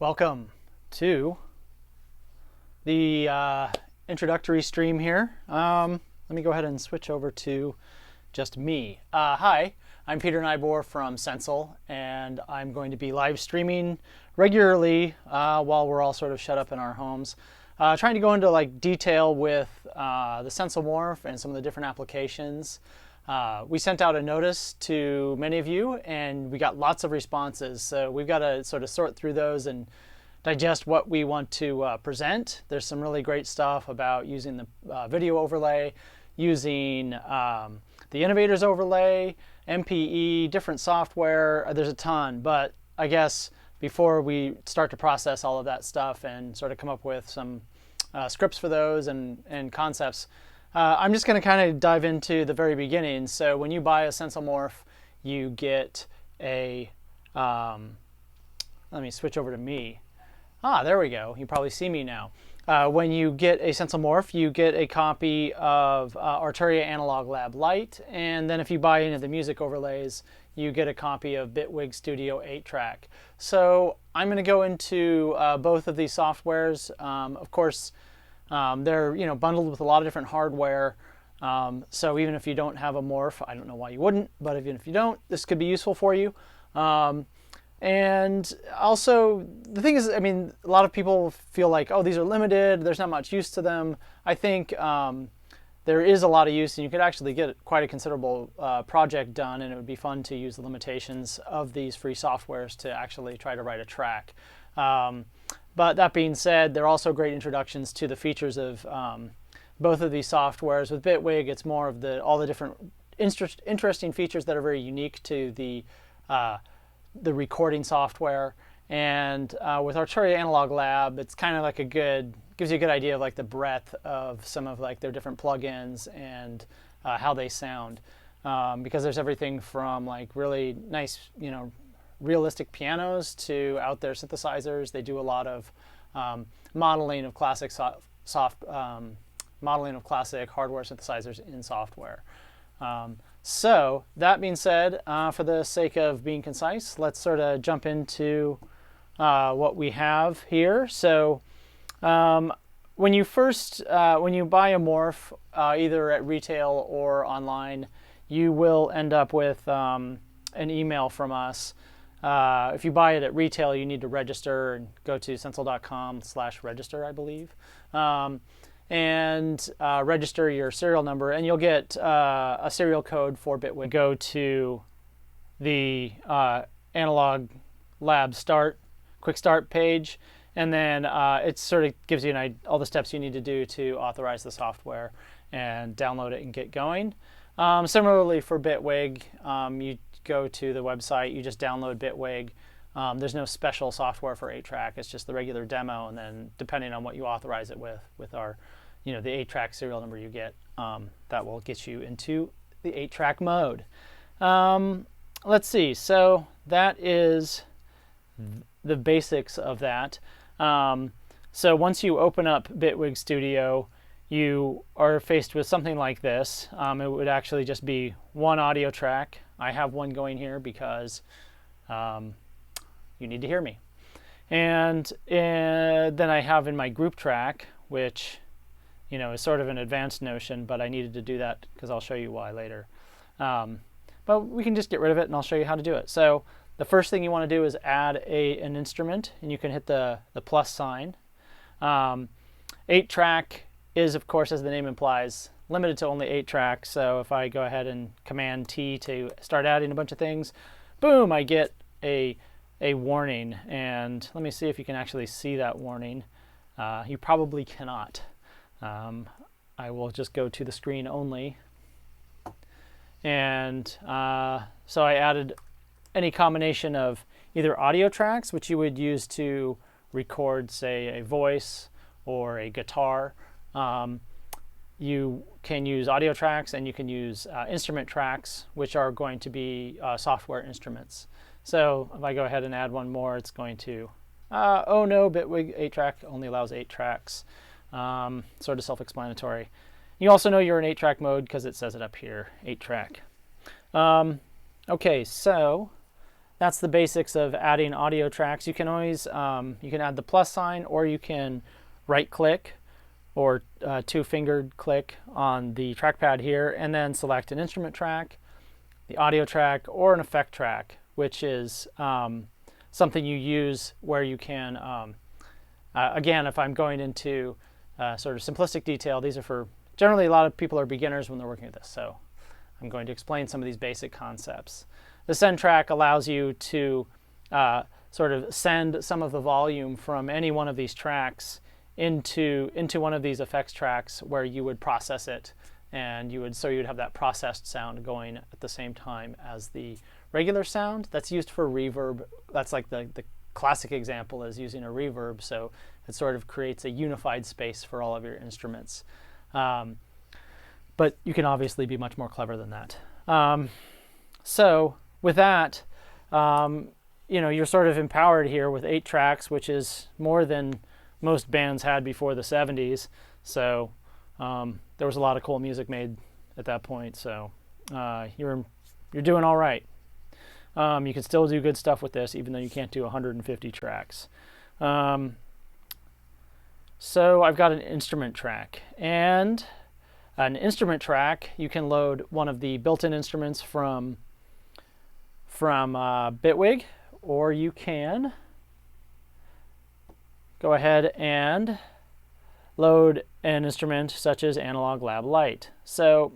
Welcome to the introductory stream here. Let me go ahead and switch over to just me. Hi, I'm Peter Nybor from Sensel, and I'm going to be live streaming regularly while we're all sort of shut up in our homes. Trying to go into detail with the Sensel Morph and some of the different applications. We sent out a notice to many of you and we got lots of responses. So we've got to sort of sort through those and digest what we want to present. There's some really great stuff about using the video overlay, using the Innovators overlay, MPE, different software. There's a ton, but I guess before we start to process all of that stuff and sort of come up with some scripts for those and concepts, I'm just going to kind of dive into the very beginning. So when you buy a Sensel Morph, you get a, let me switch over to me. There we go. You probably see me now. When you get a Sensel Morph, you get a copy of Arturia Analog Lab Lite. And then if you buy any of the music overlays, you get a copy of Bitwig Studio 8-track. So I'm going to go into both of these softwares. Of course, they're bundled with a lot of different hardware. So even if you don't have a Morph, I don't know why you wouldn't, but even if you don't, this could be useful for you. And also, the thing is, I mean, a lot of people feel like, oh, these are limited, there's not much use to them. I think there is a lot of use, and you could actually get quite a considerable project done, and it would be fun to use the limitations of these free softwares to actually try to write a track. But that being said, they're also great introductions to the features of both of these softwares. With Bitwig, it's more of all the different interesting features that are very unique to the recording software. And with Arturia Analog Lab, it's kind of gives you a good idea of the breadth of some of their different plugins and how they sound. Because there's everything from really nice, realistic pianos to out there synthesizers. They do a lot of modeling of classic modeling of classic hardware synthesizers in software. So that being said, for the sake of being concise, let's sort of jump into what we have here. So when you buy a Morph, either at retail or online, you will end up with an email from us. If you buy it at retail, you need to register and go to sensel.com/register, I believe, and register your serial number, and you'll get a serial code for Bitwig. Go to the Analog Lab quick start page, and then it sort of gives you all the steps you need to do to authorize the software and download it and get going. Similarly for Bitwig, you go to the website, you just download Bitwig. There's no special software for 8-track. It's just the regular demo, and then depending on what you authorize it with our, the 8-track serial number you get, that will get you into the 8-track mode. Let's see. So that is the basics of that. So once you open up Bitwig Studio, you are faced with something like this. It would actually just be one audio track. I have one going here because you need to hear me. And then I have in my group track, which is sort of an advanced notion, but I needed to do that because I'll show you why later. But we can just get rid of it, and I'll show you how to do it. So the first thing you want to do is add an instrument, and you can hit the plus sign. 8-track is, of course, as the name implies, limited to only 8 tracks. So if I go ahead and Command T to start adding a bunch of things, boom, I get a warning. And let me see if you can actually see that warning. You probably cannot. I will just go to the screen only. And so I added any combination of either audio tracks, which you would use to record, say, a voice or a guitar. You can use audio tracks, and you can use instrument tracks, which are going to be software instruments. So if I go ahead and add one more, it's going to, oh no, Bitwig 8-track only allows 8 tracks. Sort of self-explanatory. You also know you're in 8-track mode because it says it up here, 8-track. Okay, so that's the basics of adding audio tracks. You can always you can add the plus sign, or you can right click or two-fingered click on the trackpad here and then select an instrument track, the audio track, or an effect track, which is something you use where you can again, if I'm going into sort of simplistic detail, these are for generally a lot of people are beginners when they're working with this, so I'm going to explain some of these basic concepts. The send track allows you to sort of send some of the volume from any one of these tracks into one of these effects tracks where you would process it, and you'd have that processed sound going at the same time as the regular sound. That's used for reverb. That's like the classic example is using a reverb, so it sort of creates a unified space for all of your instruments. But you can obviously be much more clever than that. So with that, you're sort of empowered here with 8 tracks, which is more than most bands had before the 70s. So there was a lot of cool music made at that point. So you're doing all right. You can still do good stuff with this, even though you can't do 150 tracks. So I've got an instrument track, and an instrument track, you can load one of the built-in instruments from Bitwig, or you can go ahead and load an instrument such as Analog Lab Lite. So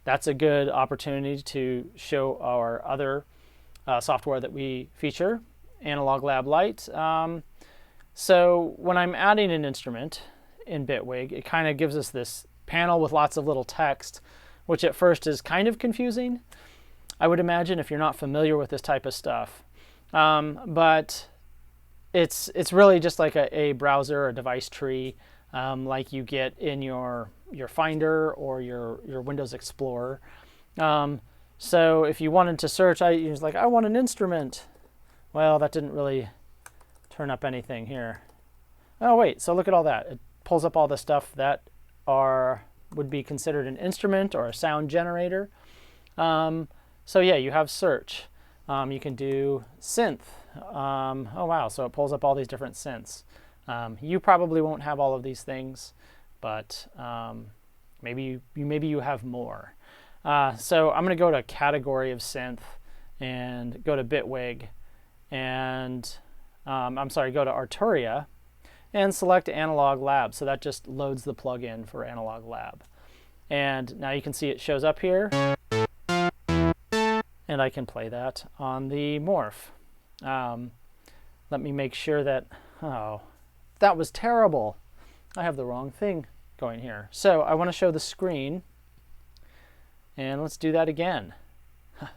that's a good opportunity to show our other software that we feature, Analog Lab Lite. So when I'm adding an instrument in Bitwig, it kind of gives us this panel with lots of little text, which at first is kind of confusing, I would imagine, if you're not familiar with this type of stuff. But it's really just like a browser or device tree, like you get in your Finder or your Windows Explorer. So if you wanted to search, you're like, I want an instrument. Well, that didn't really turn up anything here. Oh wait, so look at all that. It pulls up all the stuff that would be considered an instrument or a sound generator. So yeah, you have search. You can do synth. Oh wow, so it pulls up all these different synths. You probably won't have all of these things, but maybe you have more. So I'm going to go to category of synth and go to Bitwig, and go to Arturia and select Analog Lab. So that just loads the plugin for Analog Lab. And now you can see it shows up here, and I can play that on the Morph. Let me make sure that, oh, that was terrible. I have the wrong thing going here. So I want to show the screen, and let's do that again.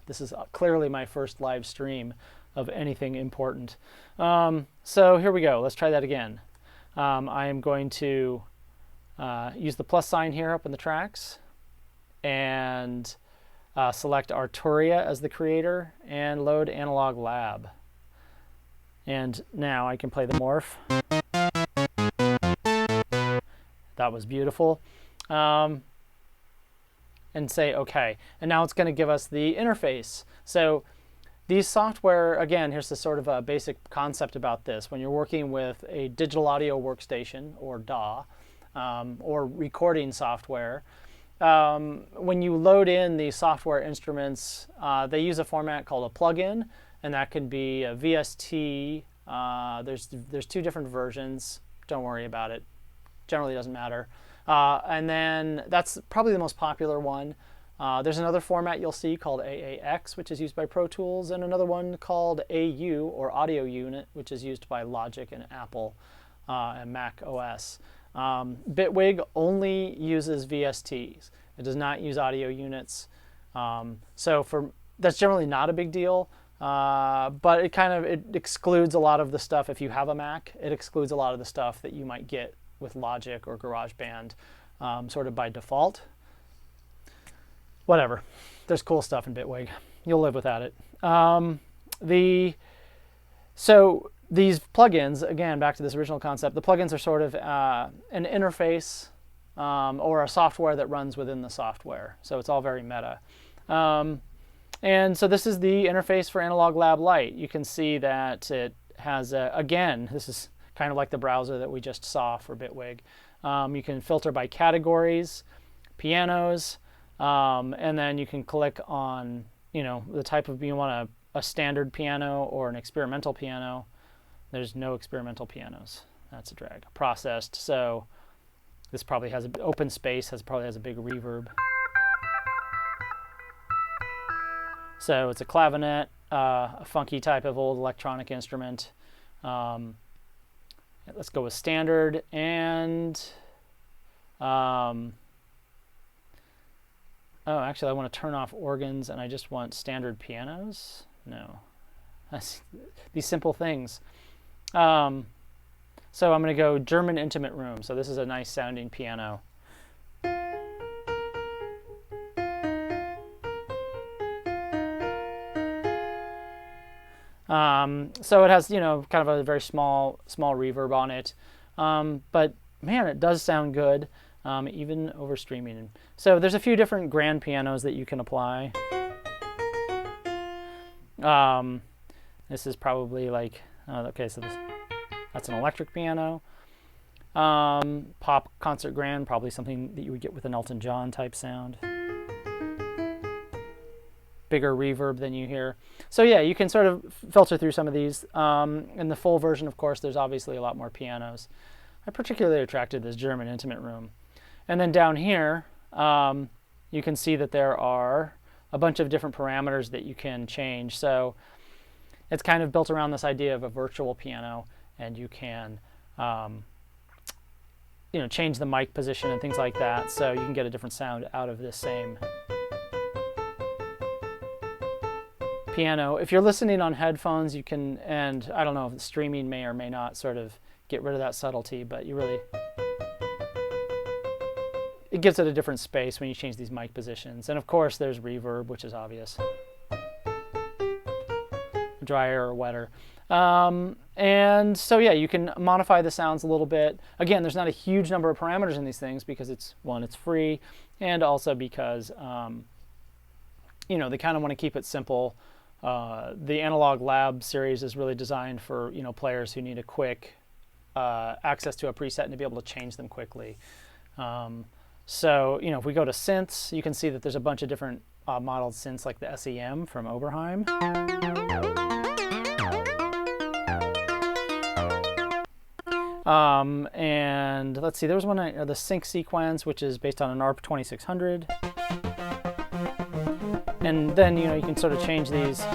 This is clearly my first live stream of anything important. So here we go. Let's try that again. I am going to use the plus sign here up in the tracks and select Arturia as the creator and load Analog Lab. And now I can play the Morph. That was beautiful. And say OK. And now it's going to give us the interface. So these software, again, here's the sort of a basic concept about this. When you're working with a digital audio workstation, or DAW, or recording software, when you load in the software instruments, they use a format called a plugin, and that can be a VST. There's 2 different versions. Don't worry about it. Generally doesn't matter. And then that's probably the most popular one. There's another format you'll see called AAX, which is used by Pro Tools, and another one called AU, or Audio Unit, which is used by Logic and Apple and Mac OS. Bitwig only uses VSTs. It does not use audio units. So that's generally not a big deal, but it excludes a lot of the stuff. If you have a Mac, it excludes a lot of the stuff that you might get with Logic or GarageBand sort of by default. Whatever. There's cool stuff in Bitwig. You'll live without it. So these plugins, again, back to this original concept, the plugins are sort of an interface or a software that runs within the software. So it's all very meta. And so this is the interface for Analog Lab Lite. You can see that it has, again, this is kind of like the browser that we just saw for Bitwig. You can filter by categories, pianos, and then you can click on, the type of, you want a standard piano or an experimental piano. There's no experimental pianos. That's a drag. Processed. So this probably has an open space, probably has a big reverb. So it's a clavinet, a funky type of old electronic instrument. Let's go with standard, and oh, actually I want to turn off organs and I just want standard pianos. No, that's these simple things. So I'm going to go German intimate room. So this is a nice sounding piano. So it has, kind of a very small reverb on it. But man, it does sound good, even over streaming. So there's a few different grand pianos that you can apply. This is probably like, okay, so that's an electric piano. Pop concert grand, probably something that you would get with an Elton John type sound. Bigger reverb than you hear. So yeah, you can sort of filter through some of these. In the full version, of course, there's obviously a lot more pianos. I particularly attracted this German intimate room. And then down here, you can see that there are a bunch of different parameters that you can change. So it's kind of built around this idea of a virtual piano, and you can change the mic position and things like that, so you can get a different sound out of this same piano. If you're listening on headphones, you can, and I don't know if streaming may or may not sort of get rid of that subtlety, but it gives it a different space when you change these mic positions. And of course there's reverb, which is obvious. Drier or wetter. And so yeah, you can modify the sounds a little bit. Again, there's not a huge number of parameters in these things because it's free, and also because they kind of want to keep it simple. The Analog Lab series is really designed for players who need a quick access to a preset and to be able to change them quickly. So if we go to synths, you can see that there's a bunch of different modeled synths, like the SEM from Oberheim. And let's see, there was one, the sync sequence, which is based on an ARP 2600. And then, you can sort of change these.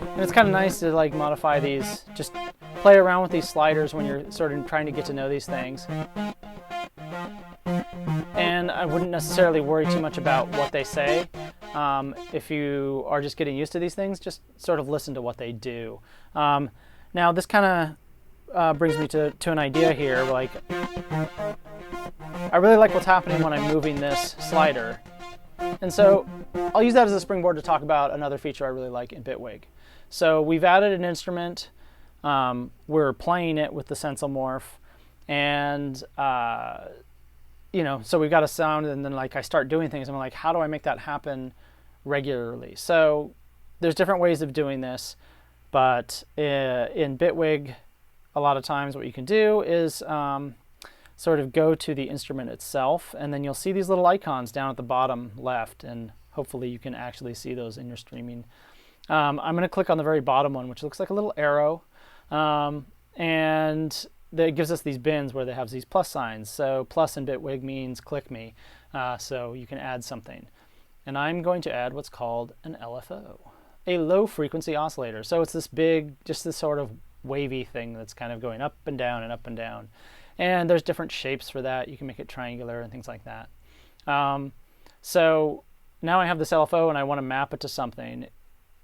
And it's kind of nice to like modify these, just play around with these sliders when you're sort of trying to get to know these things. And I wouldn't necessarily worry too much about what they say. If you are just getting used to these things, just sort of listen to what they do. Now this kind of brings me to an idea here. Like, I really like what's happening when I'm moving this slider. And so I'll use that as a springboard to talk about another feature I really like in Bitwig. So we've added an instrument. We're playing it with the Sensel Morph. And so we've got a sound, and then like I start doing things, and I'm like, how do I make that happen regularly? So there's different ways of doing this, but in Bitwig, a lot of times what you can do is sort of go to the instrument itself, and then you'll see these little icons down at the bottom left, and hopefully you can actually see those in your streaming. I'm going to click on the very bottom one, which looks like a little arrow, and that gives us these bins where they have these plus signs. So plus in Bitwig means click me, so you can add something. And I'm going to add what's called an LFO, a low frequency oscillator. So it's this big, just this sort of wavy thing that's kind of going up and down and up and down. And there's different shapes for that. You can make it triangular and things like that. So now I have this LFO and I want to map it to something.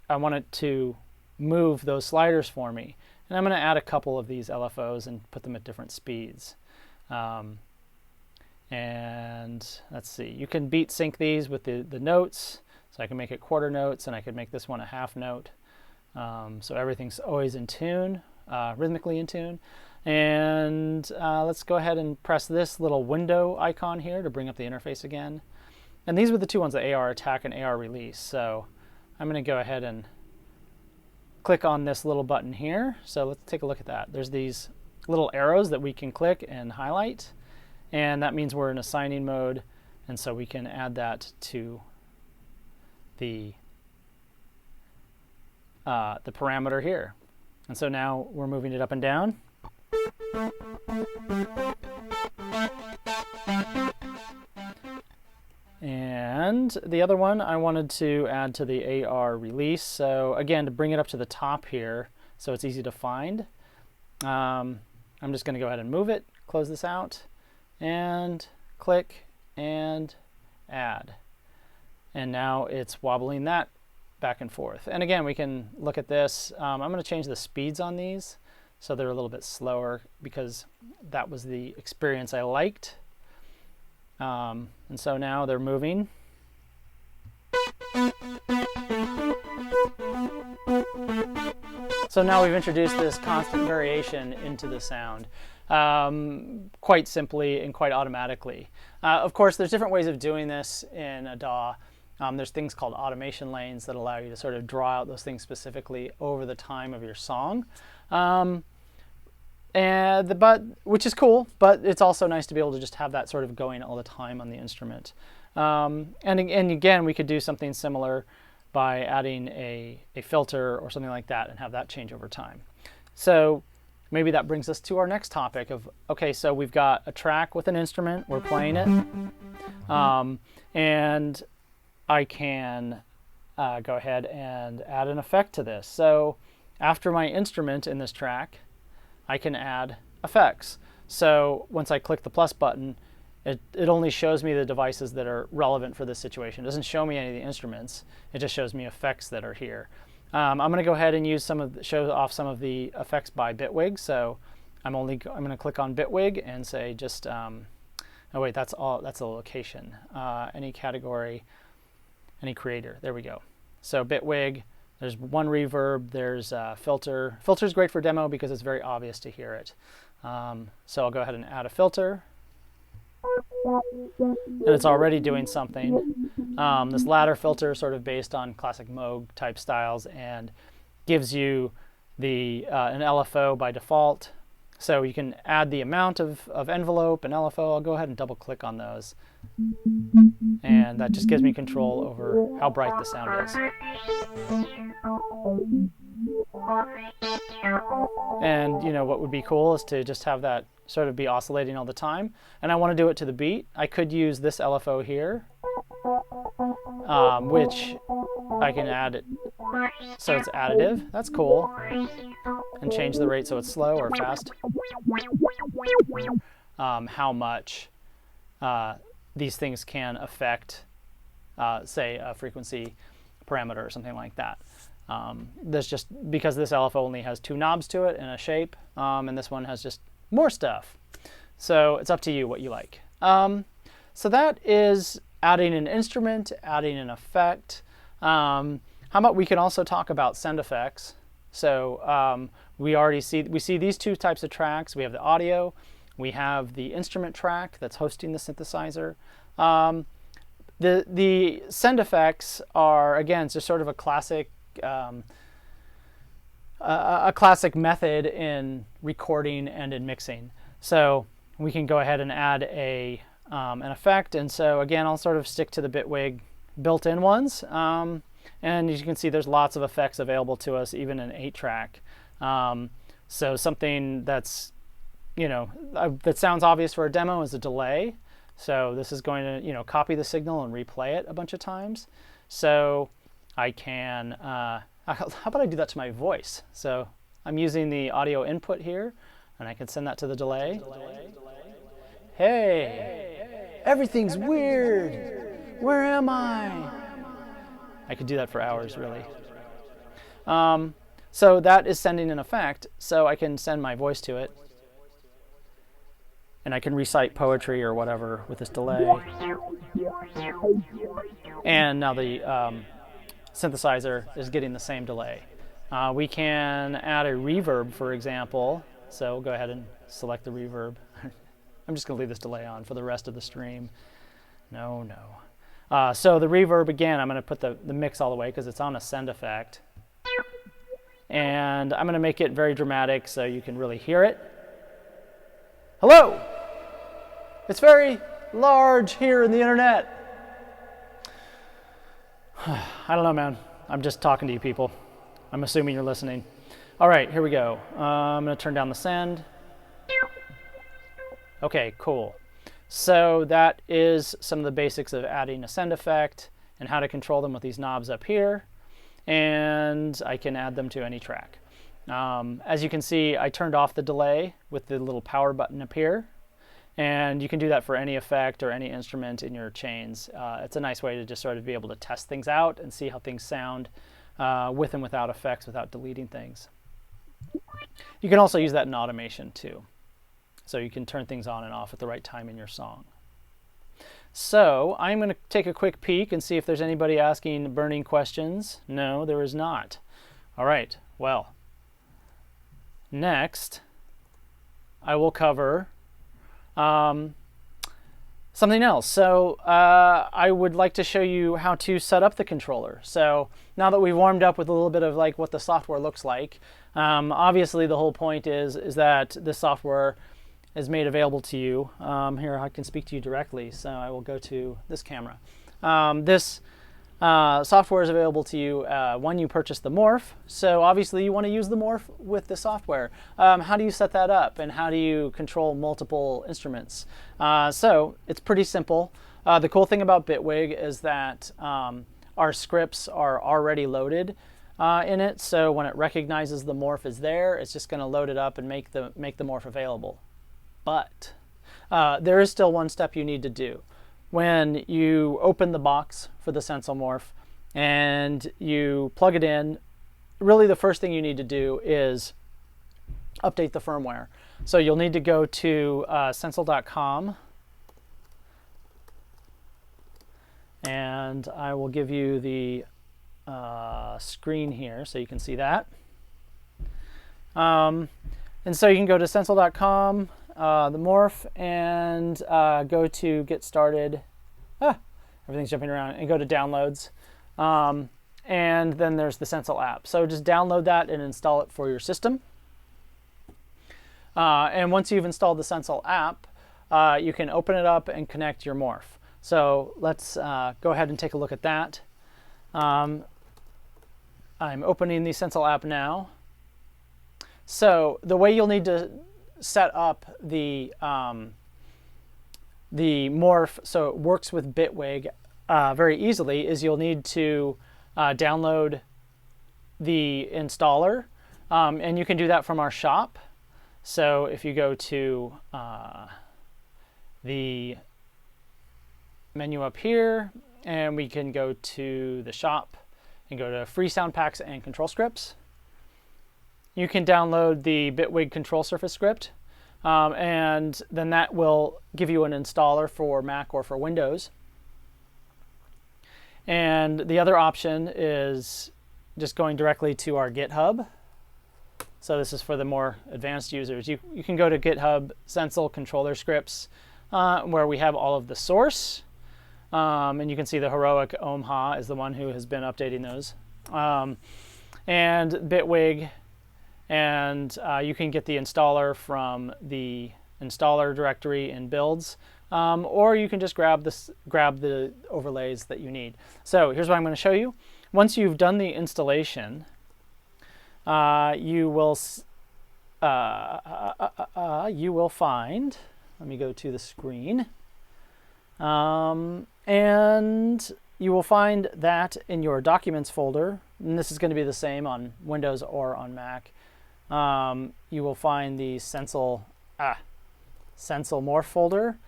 I want it to move those sliders for me. And I'm going to add a couple of these LFOs and put them at different speeds. And let's see, you can beat sync these with the notes. So I can make it quarter notes, and I could make this one a half note. So everything's always in tune, rhythmically in tune. And let's go ahead and press this little window icon here to bring up the interface again. And these were the two ones, the AR attack and AR release. So I'm going to go ahead and click on this little button here. So let's take a look at that. There's these little arrows that we can click and highlight. And that means we're in assigning mode. And so we can add that to the parameter here. And so now we're moving it up and down. And the other one I wanted to add to the AR release. So again, to bring it up to the top here so it's easy to find, I'm just going to go ahead and move it, close this out, and click and add. And now it's wobbling that back and forth. And again, we can look at this. I'm going to change the speeds on these so they're a little bit slower because that was the experience I liked. And so now they're moving. So now we've introduced this constant variation into the sound quite simply and quite automatically. Of course, there's different ways of doing this in a DAW. There's things called automation lanes that allow you to sort of draw out those things specifically over the time of your song. Which is cool, but it's also nice to be able to just have that sort of going all the time on the instrument. And again, we could do something similar by adding a filter or something like that and have that change over time. So maybe that brings us to our next topic of, okay, so we've got a track with an instrument, we're playing it, and I can go ahead and add an effect to this. So after my instrument in this track, I can add effects. So once I click the plus button, it only shows me the devices that are relevant for this situation. It doesn't show me any of the instruments. It just shows me effects that are here. I'm going to go ahead and use show off some of the effects by Bitwig. So I'm going to click on Bitwig and say just oh wait, that's a location. Any category, any creator. There we go. So Bitwig. There's one reverb, there's a filter. Filter's great for demo because it's very obvious to hear it. So I'll go ahead and add a filter. And it's already doing something. This ladder filter is sort of based on classic Moog type styles and gives you an LFO by default. So you can add the amount of envelope and LFO. I'll go ahead and double click on those. And that just gives me control over how bright the sound is. And what would be cool is to just have that sort of be oscillating all the time. And I want to do it to the beat. I could use this LFO here, which I can add it so it's additive. That's cool. And change the rate so it's slow or fast. How much these things can affect, say, a frequency parameter or something like that. There's just because this LFO only has 2 knobs to it and a shape, and this one has just more stuff. So it's up to you what you like. So that is adding an instrument, adding an effect. How about we can also talk about send effects? So we see these two types of tracks. We have the audio, we have the instrument track that's hosting the synthesizer. The send effects are, again, just sort of a classic method in recording and in mixing. So we can go ahead and add an effect. And so again, I'll sort of stick to the Bitwig built-in ones. And as you can see, there's lots of effects available to us, even in 8-track. So something that's, that sounds obvious for a demo is a delay. So this is going to, copy the signal and replay it a bunch of times. So I can, how about I do that to my voice? So I'm using the audio input here, and I can send that to the delay. Hey, everything's weird. Where am I? I could do that for hours, really. So that is sending an effect. So I can send my voice to it, and I can recite poetry or whatever with this delay. And now the synthesizer is getting the same delay. We can add a reverb, for example. so we'll go ahead and select the reverb. I'm just going to leave this delay on for the rest of the stream. No. So the reverb, again, I'm going to put the mix all the way because it's on a send effect. And I'm going to make it very dramatic so you can really hear it. Hello! It's very large here in the internet. I don't know, man. I'm just talking to you people. I'm assuming you're listening. All right, here we go. I'm going to turn down the send. Okay, cool. So that is some of the basics of adding a send effect and how to control them with these knobs up here. And I can add them to any track. As you can see, I turned off the delay with the little power button up here. And you can do that for any effect or any instrument in your chains. It's a nice way to just sort of be able to test things out and see how things sound with and without effects, without deleting things. You can also use that in automation too. So you can turn things on and off at the right time in your song. So I'm going to take a quick peek and see if there's anybody asking burning questions. No, there is not. All right, well, next I will cover something else. So I would like to show you how to set up the controller. So now that we've warmed up with a little bit of like what the software looks like, obviously the whole point is that this software is made available to you. Here I can speak to you directly, so I will go to this camera. This software is available to you when you purchase the Morph. So obviously you want to use the Morph with the software. How do you set that up and how do you control multiple instruments? So it's pretty simple. The cool thing about Bitwig is that our scripts are already loaded in it. So when it recognizes the Morph is there, it's just going to load it up and make the Morph available. But there is still one step you need to do. When you open the box for the Sensel Morph and you plug it in, really the first thing you need to do is update the firmware. So you'll need to go to sensel.com, and I will give you the screen here so you can see that. And so you can go to sensel.com, the Morph, and go to Get Started. Everything's jumping around, and go to Downloads. And then there's the Sensel app. So just download that and install it for your system. And once you've installed the Sensel app, you can open it up and connect your Morph. So let's go ahead and take a look at that. I'm opening the Sensel app now. So the way you'll need to set up the Morph so it works with Bitwig very easily is you'll need to download the installer, and you can do that from our shop. So if you go to the menu up here, and we can go to the shop and go to free sound packs and control scripts. You can download the Bitwig control surface script, and then that will give you an installer for Mac or for Windows. And the other option is just going directly to our GitHub. So this is for the more advanced users. You can go to GitHub Sensel controller scripts, where we have all of the source. And you can see the heroic Omha is the one who has been updating those. And Bitwig. And you can get the installer from the installer directory in builds, or you can just grab the overlays that you need. So here's what I'm going to show you. Once you've done the installation, you will find. Let me go to the screen, and you will find that in your Documents folder. And this is going to be the same on Windows or on Mac. You will find the Sensel Morph folder,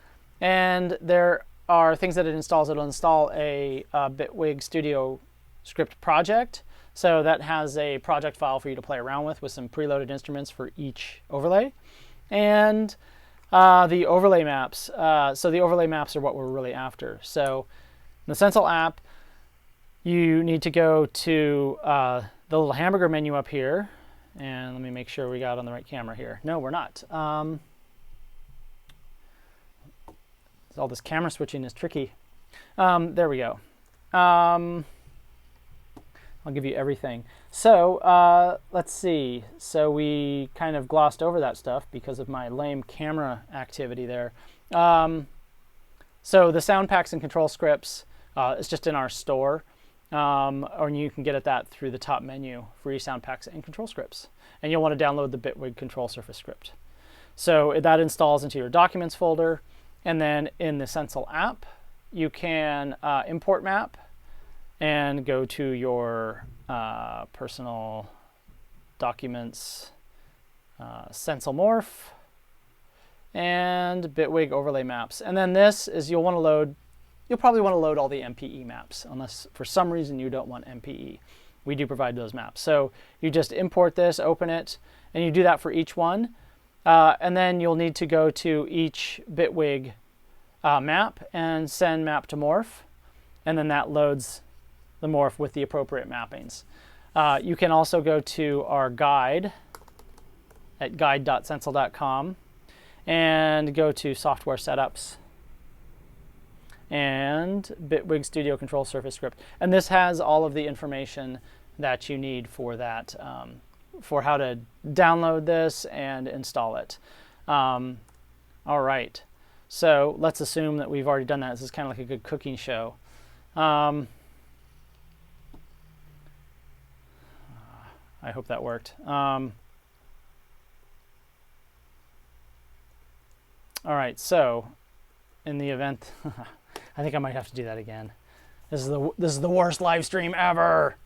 and there are things that it installs. It'll install a Bitwig Studio script project, so that has a project file for you to play around with some preloaded instruments for each overlay, and the overlay maps. So the overlay maps are what we're really after. So in the Sensel app, you need to go to the little hamburger menu up here, And let me make sure we got on the right camera here. No, we're not. All this camera switching is tricky. There we go. I'll give you everything. So let's see. So we kind of glossed over that stuff because of my lame camera activity there. So the sound packs and control scripts is just in our store. Or you can get that through the top menu, free sound packs and control scripts. And you'll want to download the Bitwig control surface script. So that installs into your documents folder. And then in the Sensel app, you can import map and go to your personal documents, Sensel Morph, and Bitwig overlay maps. And then this is you'll probably want to load all the MPE maps, unless for some reason you don't want MPE. We do provide those maps. So you just import this, open it, and you do that for each one. And then you'll need to go to each Bitwig map and send map to morph. And then that loads the morph with the appropriate mappings. You can also go to our guide at guide.sensel.com and go to software setups and Bitwig Studio control surface script. And this has all of the information that you need for that, for how to download this and install it. All right, so let's assume that we've already done that. This is kind of like a good cooking show. I hope that worked. All right, so in the event, I think I might have to do that again. This is the worst live stream ever.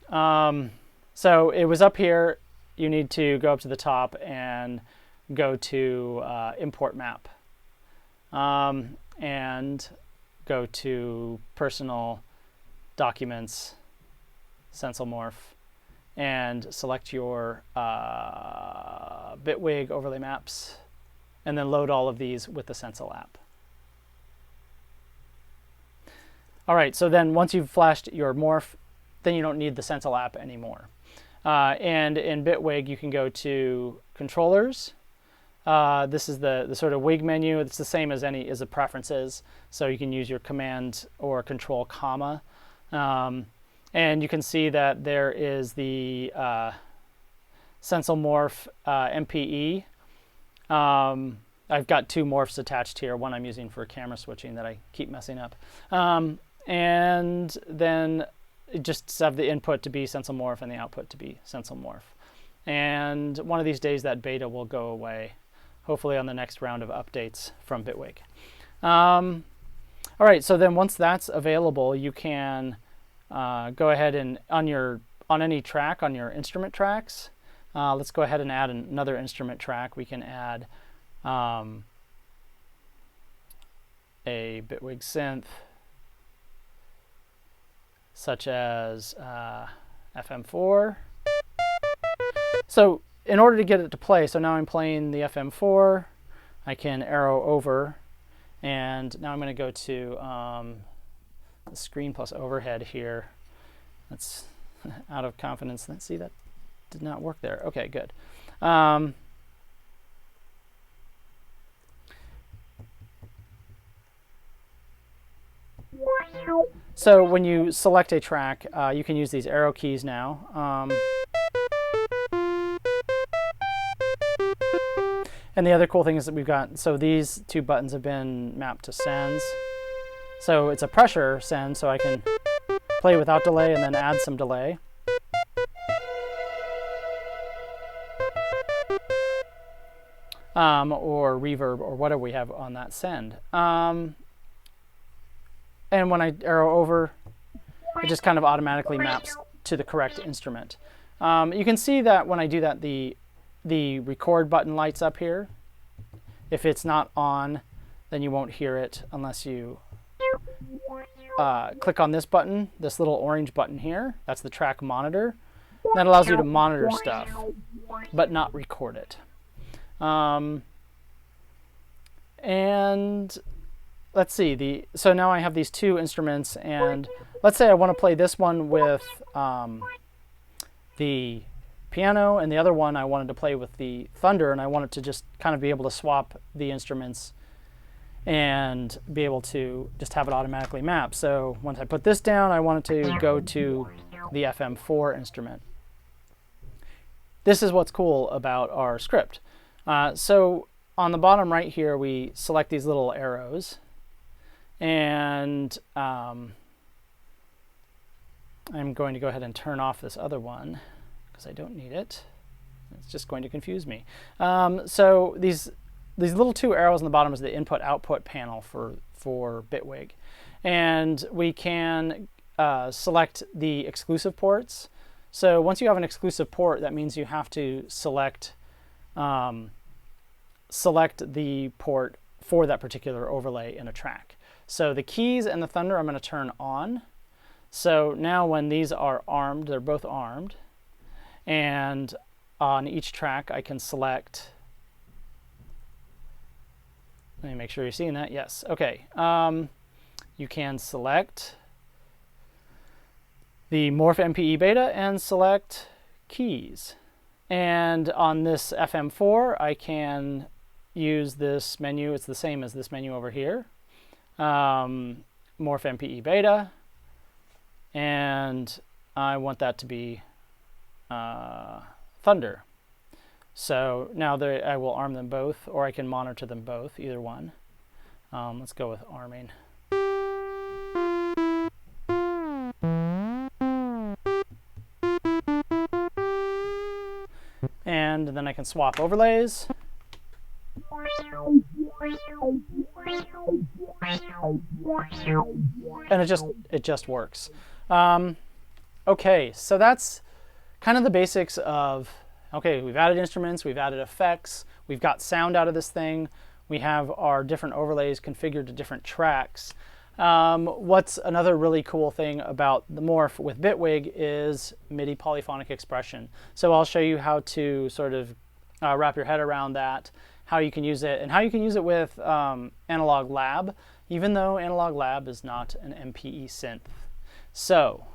So it was up here. You need to go up to the top and go to import map, and go to personal documents, Sensel Morph, and select your Bitwig overlay maps, and then load all of these with the Sensel app. All right, so then once you've flashed your morph, then you don't need the Sensel app anymore. And in Bitwig, you can go to controllers. This is the sort of wig menu. It's the same as the preferences. So you can use your command or control comma. And you can see that there is the Sensel Morph MPE. I've got two morphs attached here. One I'm using for camera switching that I keep messing up. And then just have the input to be Sensel Morph and the output to be Sensel Morph. And one of these days that beta will go away, hopefully on the next round of updates from Bitwig. All right, so then once that's available, you can go ahead and on any track, on your instrument tracks, let's go ahead and add another instrument track. We can add a Bitwig synth, such as FM4. So in order to get it to play, so now I'm playing the FM4, I can arrow over, and now I'm going to go to the screen plus overhead here. That's out of confidence. Let's see, that did not work there. Okay, good. So when you select a track, you can use these arrow keys now. And the other cool thing is that we've got, so these two buttons have been mapped to sends. So it's a pressure send, so I can play without delay and then add some delay. Or reverb or whatever we have on that send. And when I arrow over, it just kind of automatically maps to the correct instrument. You can see that when I do that, the record button lights up here. If it's not on, then you won't hear it unless you click on this button, this little orange button here. That's the track monitor. That allows you to monitor stuff, but not record it. And let's see, so now I have these two instruments, and let's say I want to play this one with the piano, and the other one I wanted to play with the thunder, and I wanted to just kind of be able to swap the instruments and be able to just have it automatically map. So once I put this down, I wanted to go to the FM4 instrument. This is what's cool about our script. So on the bottom right here, we select these little arrows, and I'm going to go ahead and turn off this other one because I don't need it. It's just going to confuse me. So these little two arrows on the bottom is the input-output panel for Bitwig. And we can select the exclusive ports. So once you have an exclusive port, that means you have to select the port for that particular overlay in a track. So the keys and the thunder I'm going to turn on. So now when these are armed, they're both armed. And on each track I can select, let me make sure you're seeing that. Yes. Okay. You can select the Morph MPE beta and select keys. And on this FM4, I can use this menu. It's the same as this menu over here. Morph MPE beta. And I want that to be thunder. So now I will arm them both, or I can monitor them both, either one. Let's go with arming. And then I can swap overlays. And it just works. Okay, so that's kind of the basics of, okay, we've added instruments, we've added effects, we've got sound out of this thing, we have our different overlays configured to different tracks. What's another really cool thing about the Morph with Bitwig is MIDI polyphonic expression. So I'll show you how to sort of wrap your head around that, how you can use it, and how you can use it with Analog Lab, even though Analog Lab is not an MPE synth. So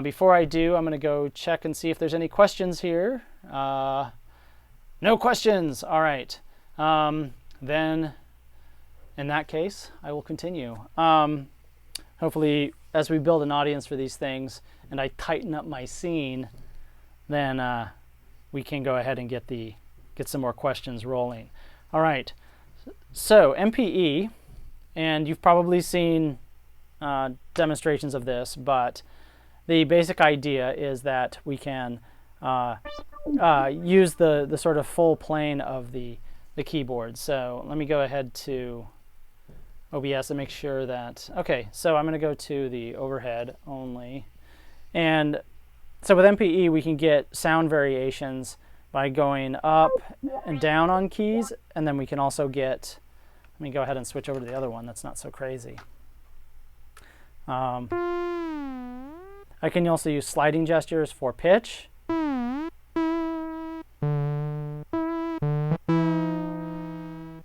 before I do, I'm going to go check and see if there's any questions here. No questions. All right. Then in that case, I will continue. Hopefully, as we build an audience for these things and I tighten up my scene, then we can go ahead and get some more questions rolling. All right. So MPE, and you've probably seen demonstrations of this, but the basic idea is that we can use the sort of full plane of the keyboard. So let me go ahead to OBS and make sure that, okay, so I'm going to go to the overhead only. And so with MPE, we can get sound variations by going up and down on keys, and then we can also get, let me go ahead and switch over to the other one that's not so crazy. I can also use sliding gestures for pitch.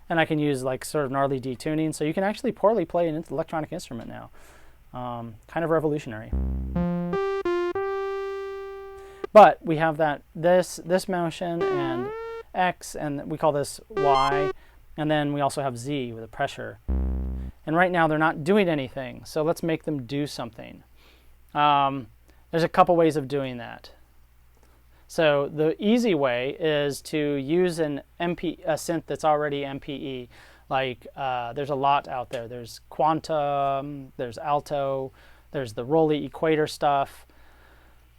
And I can use like sort of gnarly detuning, so you can actually poorly play an electronic instrument now. Kind of revolutionary. But we have that this motion and X, and we call this Y, and then we also have Z with a pressure. And right now they're not doing anything, so let's make them do something. There's a couple ways of doing that. So the easy way is to use a synth that's already MPE. Like there's a lot out there. There's Quantum, there's Alto, there's the Rolly Equator stuff.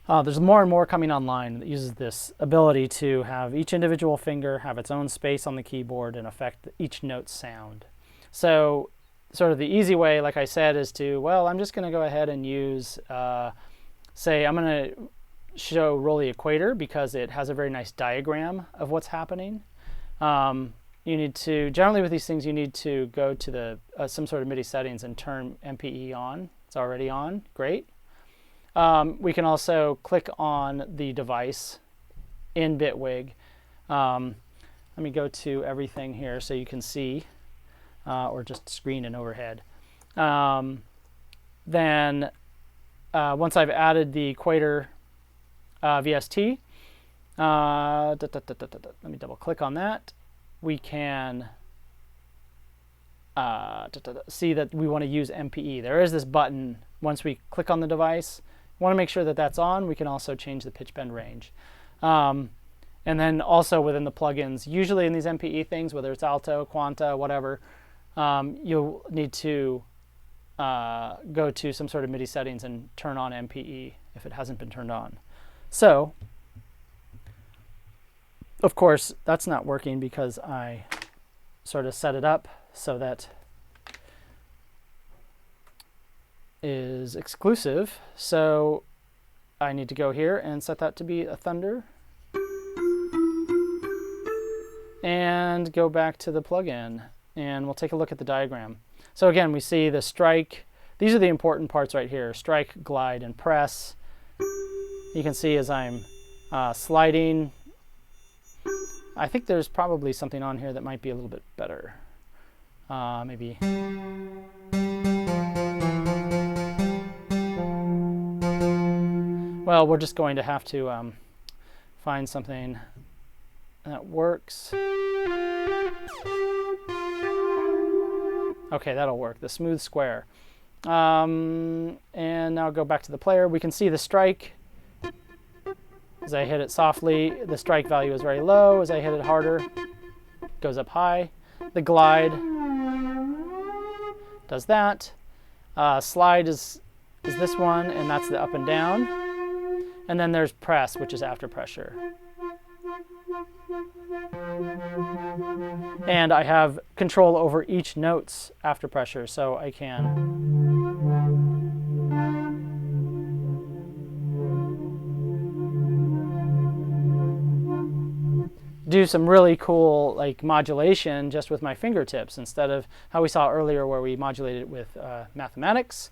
There's more and more coming online that uses this ability to have each individual finger have its own space on the keyboard and affect each note's sound. So sort of the easy way, like I said, is to, well, I'm just going to go ahead and use, say, I'm going to show Rolly Equator because it has a very nice diagram of what's happening. You need to, generally with these things, you need to go to the some sort of MIDI settings and turn MPE on. It's already on. Great. We can also click on the device in Bitwig. Let me go to everything here so you can see, or just screen and overhead. Then once I've added the Equator VST, Let me double click on that. We can see that we want to use MPE. There is this button once we click on the device. We want to make sure that that's on. We can also change the pitch bend range. And then also within the plugins, usually in these MPE things, whether it's Alto, Quanta, whatever, you'll need to go to some sort of MIDI settings and turn on MPE if it hasn't been turned on. So, of course, that's not working because I sort of set it up so that is exclusive. So I need to go here and set that to be a thunder and go back to the plugin, and we'll take a look at the diagram. So again, we see the strike. These are the important parts right here: strike, glide, and press. You can see as I'm sliding, I think there's probably something on here that might be a little bit better. Maybe. Well, we're just going to have to find something that works. Okay, that'll work. The smooth square. And now go back to the player. We can see the strike. As I hit it softly, the strike value is very low. As I hit it harder, it goes up high. The glide does that. Slide is this one, and that's the up and down. And then there's press, which is after pressure. And I have control over each note's after pressure, so I can do some really cool like modulation just with my fingertips instead of how we saw earlier where we modulated it with mathematics.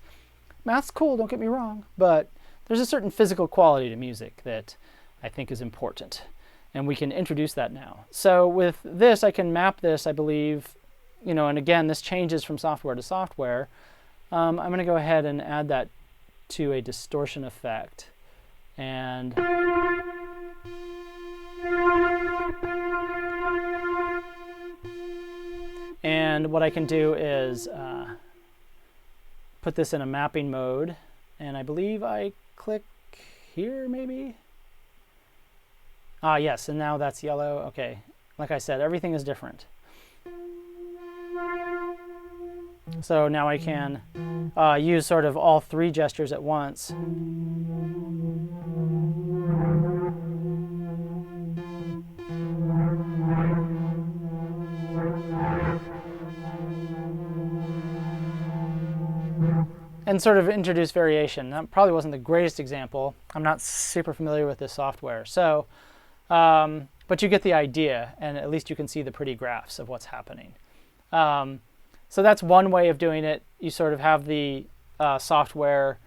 Math's cool, don't get me wrong, but there's a certain physical quality to music that I think is important, and we can introduce that now. So with this, I can map this, I believe, you know, and again, this changes from software to software. I'm going to go ahead and add that to a distortion effect. And what I can do is put this in a mapping mode, and I believe I click here maybe? Ah, yes, and now that's yellow. Okay, like I said, everything is different. So now I can use sort of all three gestures at once. And sort of introduce variation. That probably wasn't the greatest example. I'm not super familiar with this software. So, but you get the idea, and at least you can see the pretty graphs of what's happening. So that's one way of doing it. You sort of have the software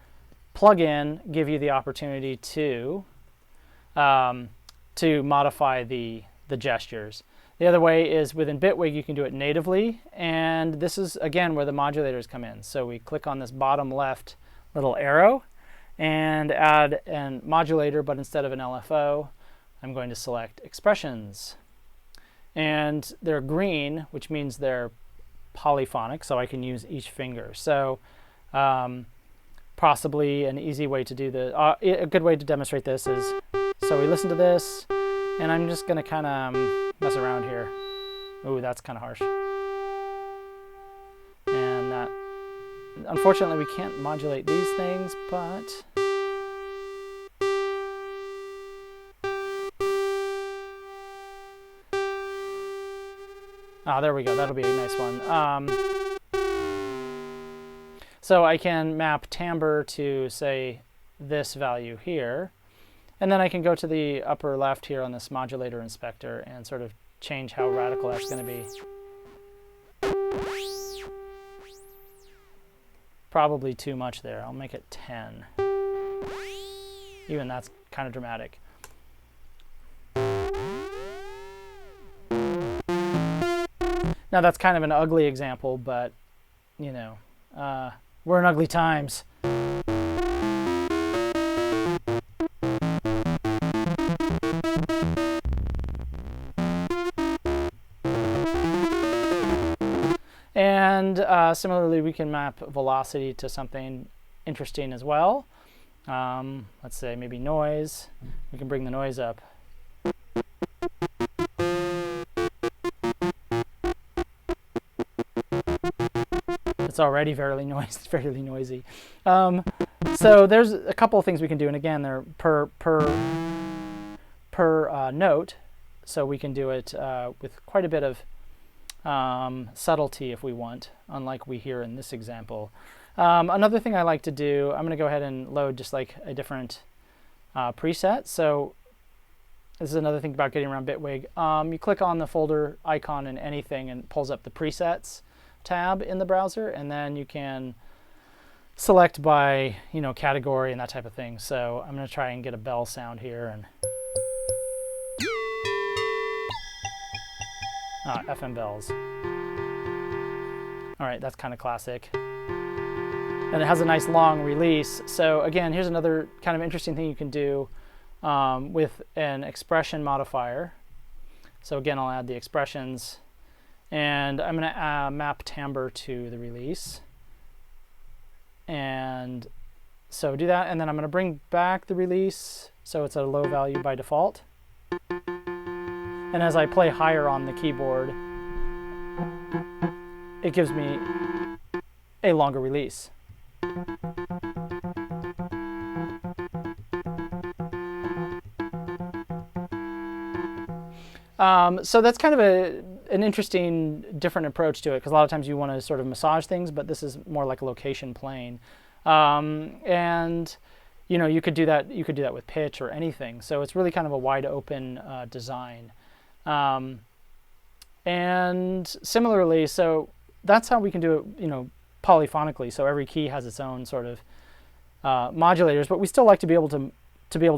plugin give you the opportunity to modify the gestures. The other way is within Bitwig, you can do it natively, and this is, again, where the modulators come in. So we click on this bottom left little arrow and add a modulator, but instead of an LFO, I'm going to select expressions. And they're green, which means they're polyphonic, so I can use each finger. So possibly an easy way to do a good way to demonstrate this is, so we listen to this, and I'm just going to kind of mess around here. Ooh, that's kind of harsh. And that, unfortunately, we can't modulate these things, but there we go. That'll be a nice one. So I can map timbre to, say, this value here. And then I can go to the upper left here on this modulator inspector and sort of change how radical that's going to be. Probably too much there. I'll make it 10. Even that's kind of dramatic. Now that's kind of an ugly example, but, you know, we're in ugly times. And similarly, we can map velocity to something interesting as well. Let's say maybe noise. We can bring the noise up. It's already fairly noisy. So there's a couple of things we can do, and again, they're per note. So we can do it with quite a bit of subtlety if we want, unlike we hear in this example. Another thing I like to do, I'm going to go ahead and load just like a different preset. So this is another thing about getting around Bitwig. You click on the folder icon in anything and it pulls up the presets tab in the browser, and then you can select by category and that type of thing. So I'm going to try and get a bell sound here, and FM bells. All right, that's kind of classic. And it has a nice long release. So again, here's another kind of interesting thing you can do with an expression modifier. So again, I'll add the expressions, and I'm going to map timbre to the release. And so do that, and then I'm going to bring back the release so it's at a low value by default. And as I play higher on the keyboard, it gives me a longer release. So that's kind of an interesting, different approach to it, because a lot of times you want to sort of massage things, but this is more like a location plane. And you could do that. You could do that with pitch or anything. So it's really kind of a wide open design. And similarly, so that's how we can do it, polyphonically. So every key has its own sort of modulators, but we still like to be able to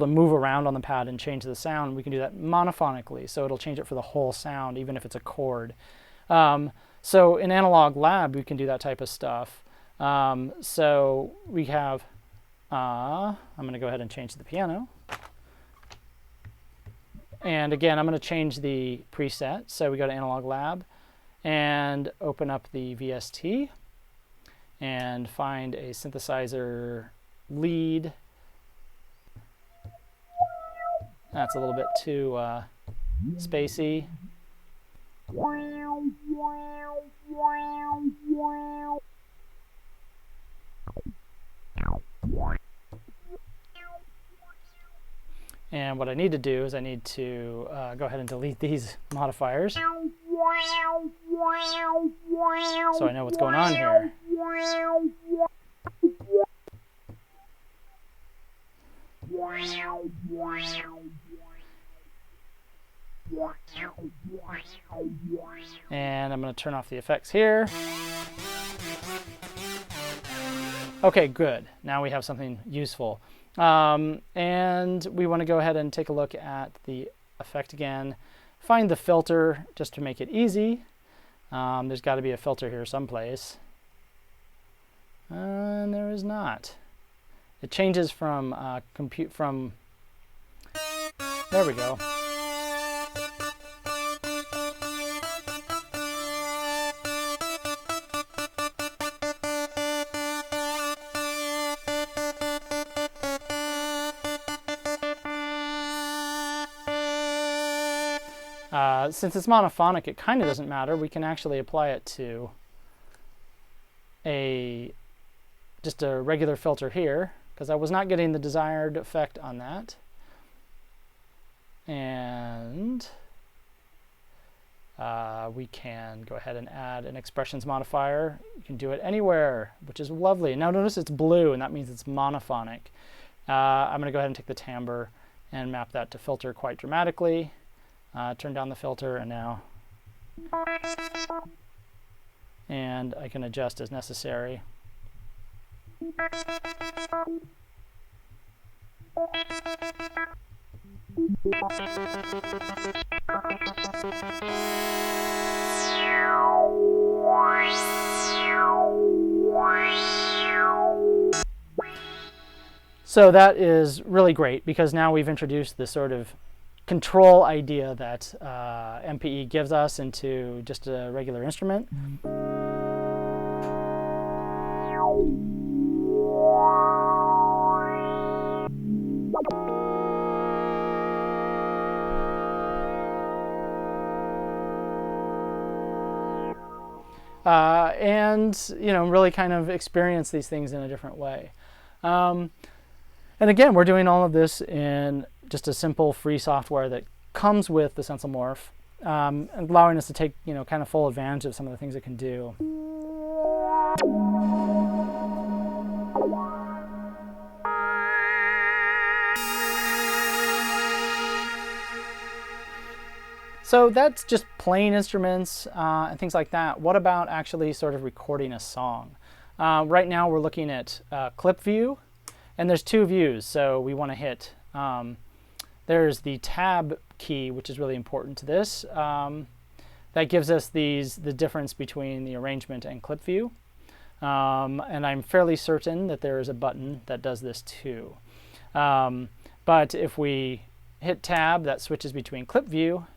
move around on the pad and change the sound. We can do that monophonically, so it'll change it for the whole sound, even if it's a chord. So in Analog Lab, we can do that type of stuff. So we have, I'm going to go ahead and change the piano. And again, I'm going to change the preset. So we go to Analog Lab and open up the VST and find a synthesizer lead. That's a little bit too spacey. And what I need to do is I need to go ahead and delete these modifiers, so I know what's going on here. And I'm going to turn off the effects here. Okay, good. Now we have something useful. And we want to go ahead and take a look at the effect again. Find the filter just to make it easy. There's got to be a filter here someplace. And there is not. It changes from there we go. Since it's monophonic, it kind of doesn't matter. We can actually apply it to just a regular filter here, because I was not getting the desired effect on that. And we can go ahead and add an expressions modifier. You can do it anywhere, which is lovely. Now notice it's blue, and that means it's monophonic. I'm going to go ahead and take the timbre and map that to filter quite dramatically. Turn down the filter, and now, and I can adjust as necessary. So that is really great, because now we've introduced this sort of control idea that MPE gives us into just a regular instrument. And really kind of experience these things in a different way. And again, we're doing all of this in just a simple free software that comes with the Sensel Morph, and allowing us to take kind of full advantage of some of the things it can do. So that's just playing instruments and things like that. What about actually sort of recording a song? Right now we're looking at clip view, and there's two views. So we want to hit, there's the tab key, which is really important to this. That gives us the difference between the arrangement and clip view. And I'm fairly certain that there is a button that does this too. But if we hit tab, that switches between clip view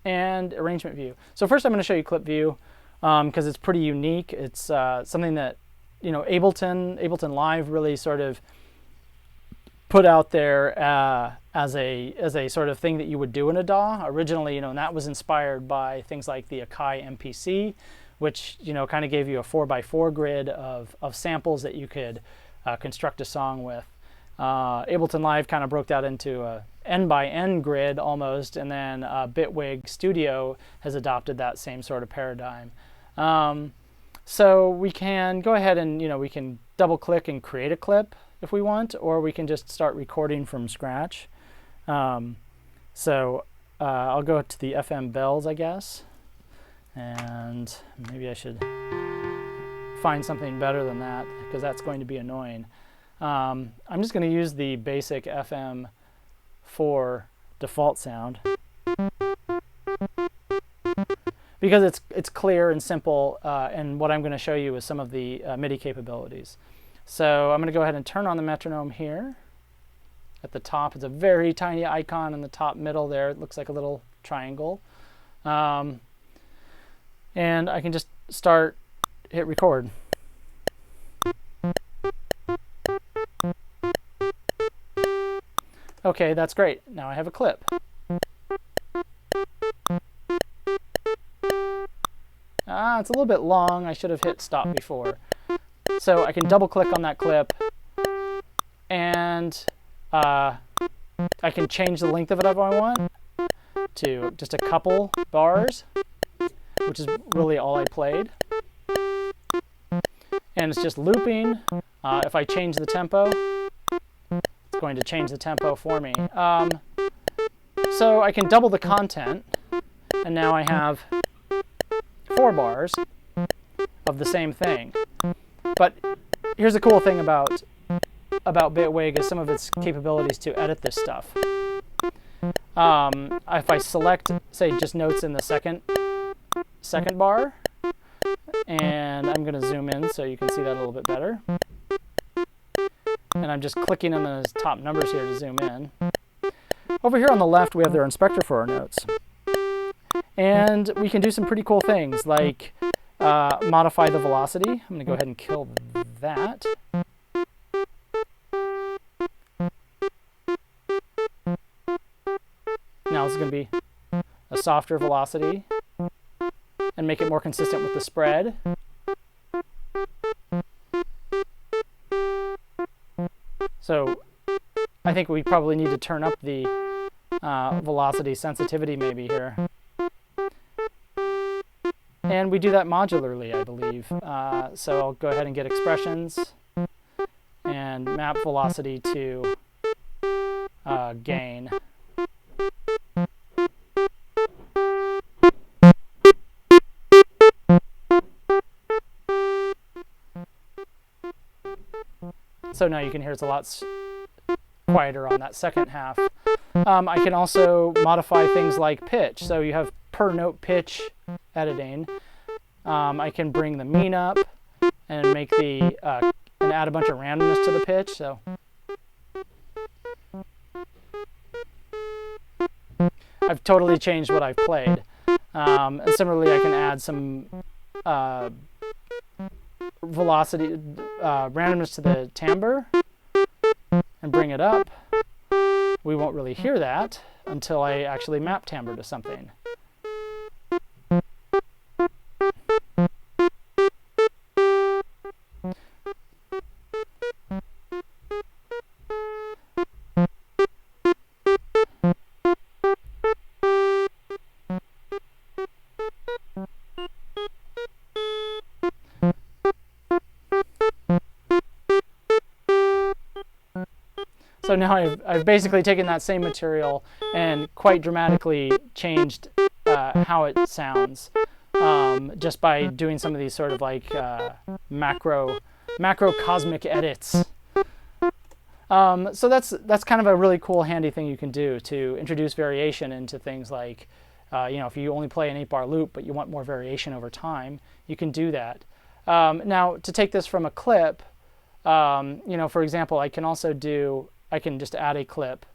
and arrangement view. So first I'm going to show you clip view because it's pretty unique. It's something that Ableton Live really sort of put out there as a sort of thing that you would do in a DAW. Originally, and that was inspired by things like the Akai MPC, which kind of gave you a 4x4 grid of samples that you could construct a song with. Ableton Live kind of broke that into a N-by-N grid almost, and then Bitwig Studio has adopted that same sort of paradigm. So we can go ahead and we can double click and create a clip if we want, or we can just start recording from scratch. So I'll go to the FM bells, I guess, and maybe I should find something better than that because that's going to be annoying. I'm just going to use the basic FM4 default sound because it's clear and simple, and what I'm going to show you is some of the MIDI capabilities. So I'm going to go ahead and turn on the metronome here. At the top, it's a very tiny icon in the top middle there. It looks like a little triangle. And I can just hit record. Okay, that's great. Now I have a clip. It's a little bit long. I should have hit stop before. So I can double click on that clip, and I can change the length of it if I want to just a couple bars, which is really all I played. And it's just looping. If I change the tempo, it's going to change the tempo for me. So I can double the content, and now I have 4 bars of the same thing. But here's the cool thing about Bitwig is some of its capabilities to edit this stuff. If I select, say, just notes in the second bar, and I'm going to zoom in so you can see that a little bit better. And I'm just clicking on the top numbers here to zoom in. Over here on the left, we have their inspector for our notes. And we can do some pretty cool things like modify the velocity. I'm going to go ahead and kill that. Now this is going to be a softer velocity and make it more consistent with the spread. So I think we probably need to turn up the velocity sensitivity maybe here. And we do that modularly, I believe. So I'll go ahead and get expressions and map velocity to gain. So now you can hear it's a lot quieter on that second half. I can also modify things like pitch. So you have per note pitch editing. I can bring the mean up and make and add a bunch of randomness to the pitch. So I've totally changed what I've played. And similarly, I can add some velocity, randomness to the timbre and bring it up, we won't really hear that until I actually map timbre to something. So now I've basically taken that same material and quite dramatically changed how it sounds, just by doing some of these sort of like macrocosmic edits. So that's kind of a really cool, handy thing you can do to introduce variation into things like, if you only play an 8-bar loop but you want more variation over time, you can do that. Now, to take this from a clip, for example, I can just add a clip,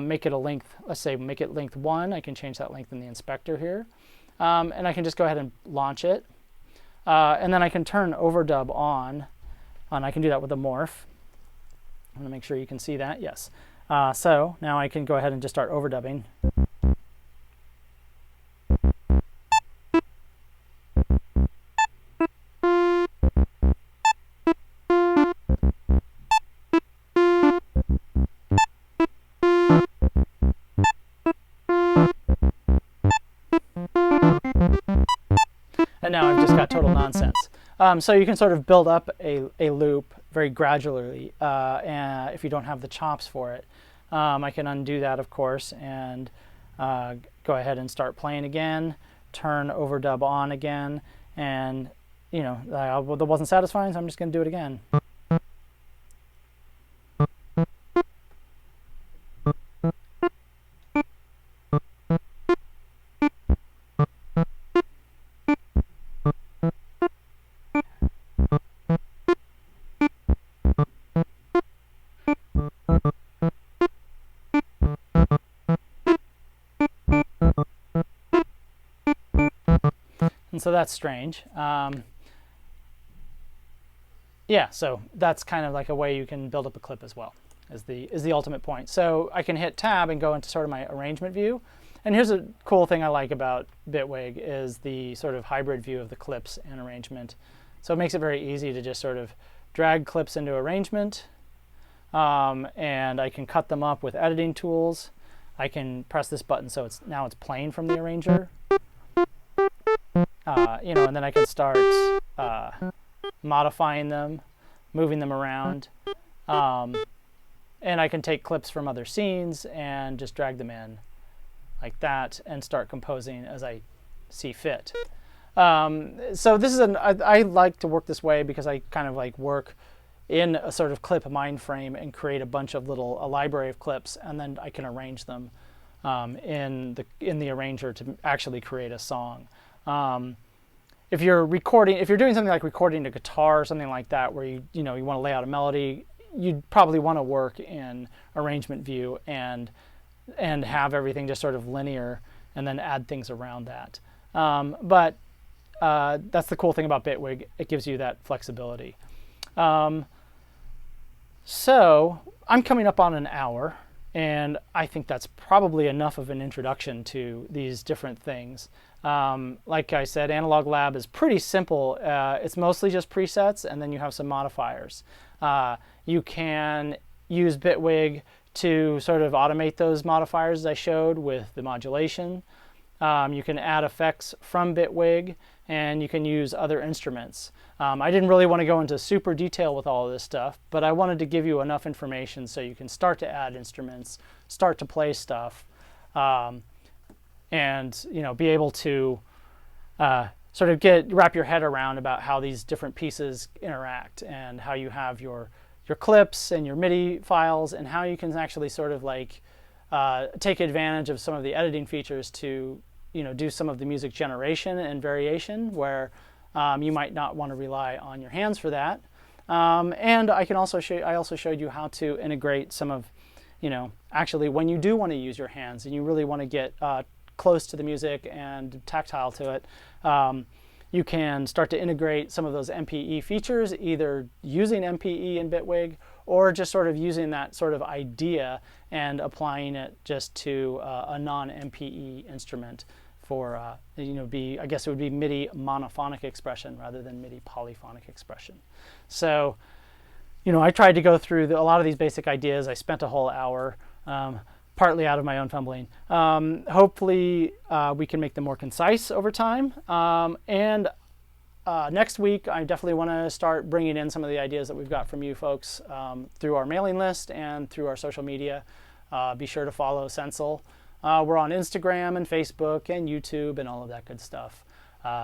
make it a length, let's say make it length 1. I can change that length in the inspector here. And I can just go ahead and launch it. And then I can turn overdub on, and I can do that with a morph. I'm going to make sure you can see that, yes. So now I can go ahead and just start overdubbing. And now I've just got total nonsense. So you can sort of build up a loop very gradually and if you don't have the chops for it. I can undo that, of course, and go ahead and start playing again, turn overdub on again, and that wasn't satisfying, so I'm just going to do it again. And so that's strange. Yeah, so that's kind of like a way you can build up a clip as well, is the ultimate point. So I can hit tab and go into sort of my arrangement view. And here's a cool thing I like about Bitwig is the sort of hybrid view of the clips and arrangement. So it makes it very easy to just sort of drag clips into arrangement, and I can cut them up with editing tools. I can press this button so now it's playing from the arranger. And then I can start modifying them, moving them around, and I can take clips from other scenes and just drag them in like that and start composing as I see fit. So this is I like to work this way because I kind of like work in a sort of clip mind frame and create a bunch of a library of clips, and then I can arrange them in the arranger to actually create a song. If you're doing something like recording a guitar or something like that, where you want to lay out a melody, you'd probably want to work in arrangement view and have everything just sort of linear, and then add things around that. But that's the cool thing about Bitwig; it gives you that flexibility. So I'm coming up on an hour, and I think that's probably enough of an introduction to these different things. Like I said, Analog Lab is pretty simple. It's mostly just presets, and then you have some modifiers. You can use Bitwig to sort of automate those modifiers as I showed with the modulation. You can add effects from Bitwig, and you can use other instruments. I didn't really want to go into super detail with all of this stuff, but I wanted to give you enough information so you can start to add instruments, start to play stuff, and be able to sort of wrap your head around about how these different pieces interact, and how you have your clips and your MIDI files, and how you can actually sort of like take advantage of some of the editing features to do some of the music generation and variation where you might not want to rely on your hands for that. And I also showed you how to integrate some of, actually when you do want to use your hands and you really want to get close to the music and tactile to it, you can start to integrate some of those MPE features, either using MPE in Bitwig or just sort of using that sort of idea and applying it just to a non-MPE instrument for, I guess it would be MIDI monophonic expression rather than MIDI polyphonic expression. So, I tried to go through a lot of these basic ideas. I spent a whole hour, partly out of my own fumbling. Hopefully we can make them more concise over time. Next week, I definitely want to start bringing in some of the ideas that we've got from you folks through our mailing list and through our social media. Be sure to follow Sensel. We're on Instagram and Facebook and YouTube and all of that good stuff.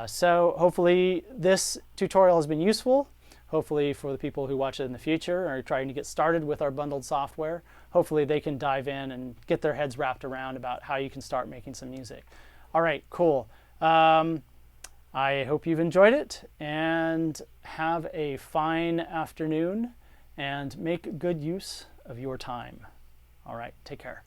So hopefully this tutorial has been useful. Hopefully for the people who watch it in the future or are trying to get started with our bundled software, hopefully they can dive in and get their heads wrapped around about how you can start making some music. All right, cool. I hope you've enjoyed it, and have a fine afternoon and make good use of your time. All right, take care.